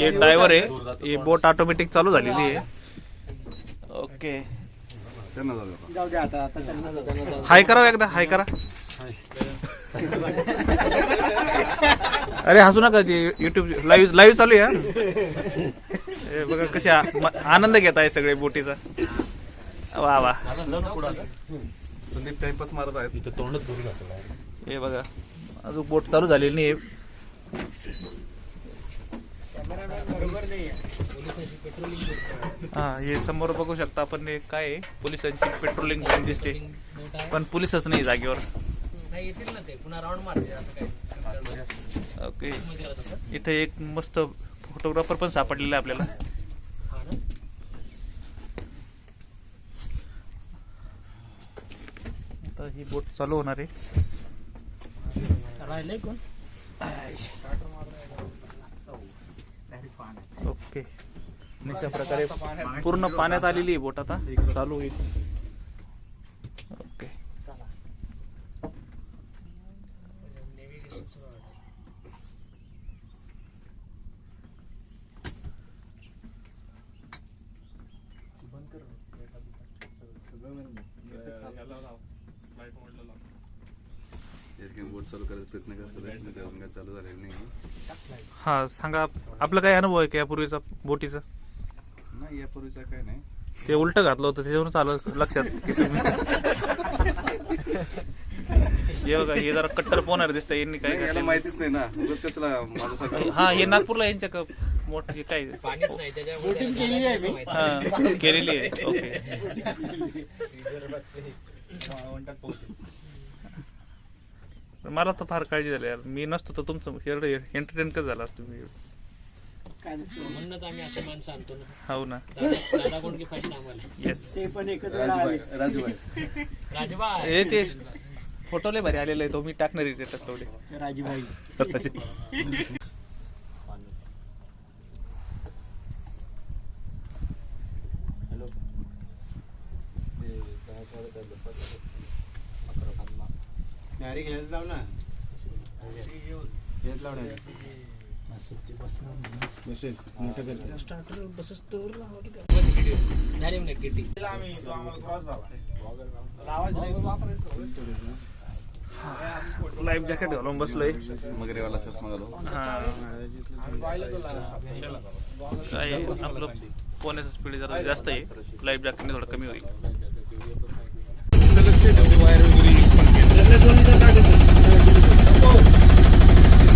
ये ड्रायव्हर आहे, ही बोट ऑटोमॅटिक चालू झालेली आहे. ओके, हाय करा एकदा, हाय करा. अरे हसू नका, ते युट्यूब लाईव्ह चालू आहे. बघा कसे आनंद घेत आहे सगळे बोटीचा. वा वा, संदीप टाइमपास मारत आहेत. इथं तोंडच दूर घातलं. हे बघा अजून बोट चालू झालेली नाही. हा, हे समोर बघू शकता आपण, हे काय आहे, पोलिसांची पेट्रोलिंग दिसते, पण पोलीसच नाही जागेवर. ओके, इथे एक मस्त फोटोग्राफर पण सापडलेला आहे आपल्याला. आता ही बोट चालू होणार आहे. ओके, अशा प्रकारे पूर्ण पाण्यात आलेली आहे बोट, आता चालू होईल. ओके, बोट चालू करायचा प्रयत्न करतात, चालू झालेलं नाही. हा सांगा, आपला काय अनुभव आहे का यापूर्वीचा बोटीचा? नाही, यापूर्वीचा काय नाही. ते उलट घातलं होतं त्याच्यावरून आलं लक्षात. हे बघा, हे जरा कट्टर पोहणार दिसतं. यांनी काय याला माहितीच नाही ना, उगाच कसला माझ्यासारखं. हा, हे नागपूरला यांच्या मोठं काय केलेली आहे. ओके, मला तर फार काळजी झाली यार. मी नसतो तर तुमचं एंटरटेन कसं झालं असतं. मी म्हणूनच आम्ही असे माणसं आणतो ना. हो ना. दादा कोंडके पाहिजे आम्हाला. येस, राजूभाई हे ते फोटो लय भारी आलेला आहे, तो मी टाकणार आहे स्टेटस तेवढे. राजूभाई लाईफ जॅकेट घालून बसलोय. मगरेवाला चष्मा घालून. काय आपलं पोहण्याचं स्पीड जरा जास्त आहे, लाईफ जॅकेटने थोडं कमी होईल.